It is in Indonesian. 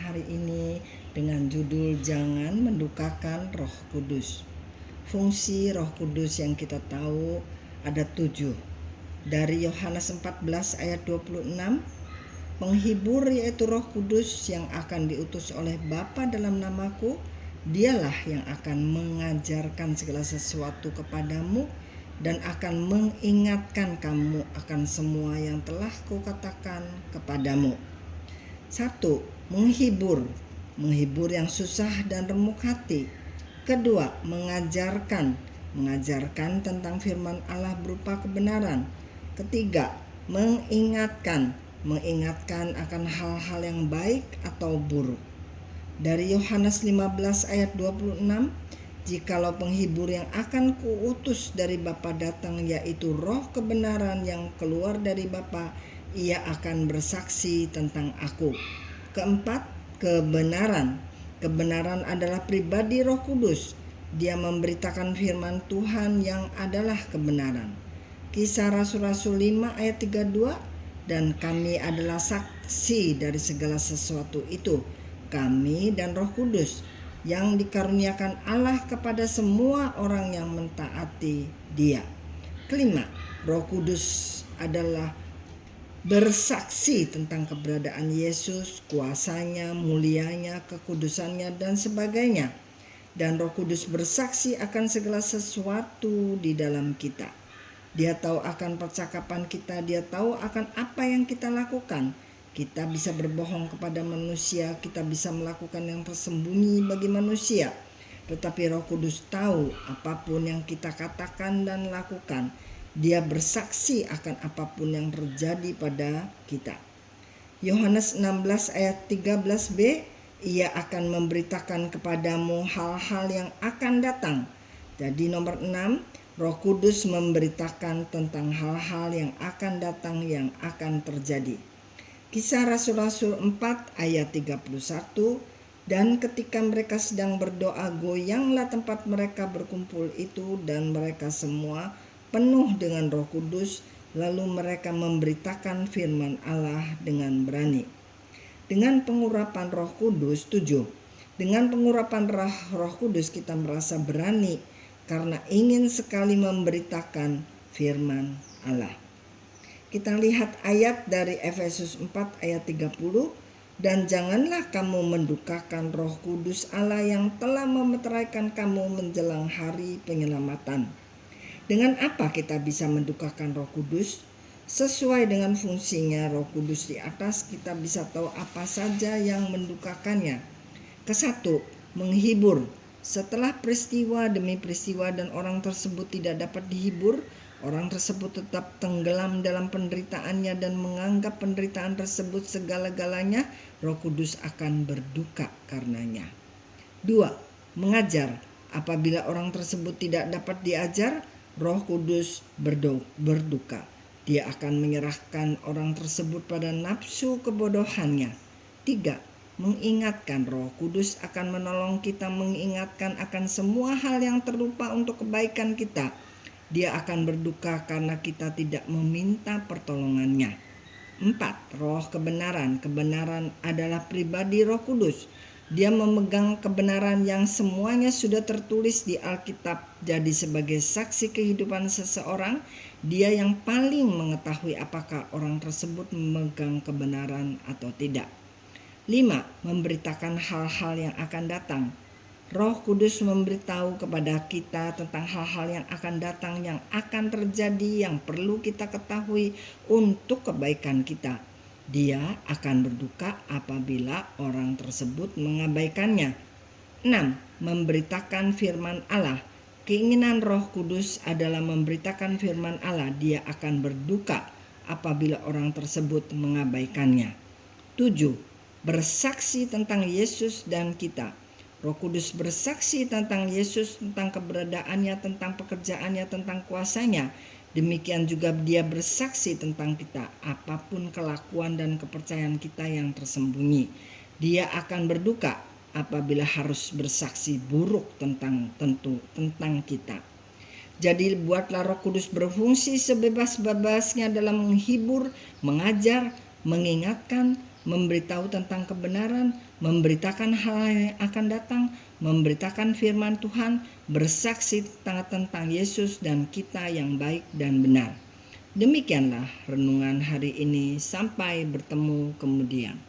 hari ini dengan judul Jangan Mendukakan Roh Kudus. Fungsi Roh Kudus yang kita tahu ada 7. Dari Yohanes 14 ayat 26, penghibur yaitu Roh Kudus yang akan diutus oleh Bapa dalam namaku, dialah yang akan mengajarkan segala sesuatu kepadamu dan akan mengingatkan kamu akan semua yang telah kukatakan kepadamu. 1. Menghibur yang susah dan remuk hati. Kedua, mengajarkan tentang firman Allah berupa kebenaran. Ketiga, mengingatkan akan hal-hal yang baik atau buruk. Dari Yohanes 15 ayat 26, jikalau penghibur yang akan kuutus dari Bapa datang, yaitu Roh kebenaran yang keluar dari Bapa, ia akan bersaksi tentang aku. Keempat, kebenaran adalah pribadi Roh Kudus. Dia memberitakan firman Tuhan yang adalah kebenaran. Kisah Rasul-Rasul 5 ayat 32, dan kami adalah saksi dari segala sesuatu itu, kami dan Roh Kudus yang dikaruniakan Allah kepada semua orang yang mentaati Dia. Kelima, Roh Kudus adalah bersaksi tentang keberadaan Yesus, kuasanya, mulianya, kekudusannya, dan sebagainya. Dan Roh Kudus bersaksi akan segala sesuatu di dalam kita. Dia tahu akan percakapan kita, dia tahu akan apa yang kita lakukan. Kita bisa berbohong kepada manusia, kita bisa melakukan yang tersembunyi bagi manusia. Tetapi Roh Kudus tahu apapun yang kita katakan dan lakukan. Dia bersaksi akan apapun yang terjadi pada kita. Yohanes 16 ayat 13b, ia akan memberitakan kepadamu hal-hal yang akan datang. Jadi nomor 6, Roh Kudus memberitakan tentang hal-hal yang akan datang, yang akan terjadi. Kisah Rasul-Rasul 4 ayat 31, dan ketika mereka sedang berdoa, goyanglah tempat mereka berkumpul itu, dan mereka semua penuh dengan Roh Kudus, lalu mereka memberitakan firman Allah dengan berani. Dengan pengurapan Roh Kudus, 7. Dengan pengurapan Roh Kudus kita merasa berani karena ingin sekali memberitakan firman Allah. Kita lihat ayat dari Efesus 4 ayat 30, dan janganlah kamu mendukakan Roh Kudus Allah yang telah memeteraikan kamu menjelang hari penyelamatan. Dengan apa kita bisa mendukakan Roh Kudus? Sesuai dengan fungsinya Roh Kudus di atas, kita bisa tahu apa saja yang mendukakannya. Kesatu, menghibur. Setelah peristiwa demi peristiwa dan orang tersebut tidak dapat dihibur, orang tersebut tetap tenggelam dalam penderitaannya dan menganggap penderitaan tersebut segala-galanya, Roh Kudus akan berduka karenanya. 2. Mengajar. Apabila orang tersebut tidak dapat diajar, Roh Kudus berduka. Dia akan menyerahkan orang tersebut pada nafsu kebodohannya. 3. Mengingatkan. Roh Kudus akan menolong kita mengingatkan akan semua hal yang terlupa untuk kebaikan kita. Dia akan berduka karena kita tidak meminta pertolongannya. 4. Roh kebenaran. Kebenaran adalah pribadi Roh Kudus. Dia memegang kebenaran yang semuanya sudah tertulis di Alkitab. Jadi sebagai saksi kehidupan seseorang, dia yang paling mengetahui apakah orang tersebut memegang kebenaran atau tidak. 5. Memberitakan hal-hal yang akan datang. Roh Kudus memberitahu kepada kita tentang hal-hal yang akan datang, yang akan terjadi, yang perlu kita ketahui untuk kebaikan kita. Dia akan berduka apabila orang tersebut mengabaikannya. 6. Memberitakan firman Allah. Keinginan Roh Kudus adalah memberitakan firman Allah. Dia akan berduka apabila orang tersebut mengabaikannya. 7. Bersaksi tentang Yesus dan kita. Roh Kudus bersaksi tentang Yesus, tentang keberadaannya, tentang pekerjaannya, tentang kuasanya. Demikian juga dia bersaksi tentang kita, apapun kelakuan dan kepercayaan kita yang tersembunyi. Dia akan berduka apabila harus bersaksi buruk tentang kita. Jadi buatlah Roh Kudus berfungsi sebebas-bebasnya dalam menghibur, mengajar, mengingatkan, memberitahu tentang kebenaran, memberitakan hal yang akan datang, memberitakan firman Tuhan, bersaksi tentang Yesus dan kita yang baik dan benar. Demikianlah renungan hari ini, sampai bertemu kemudian.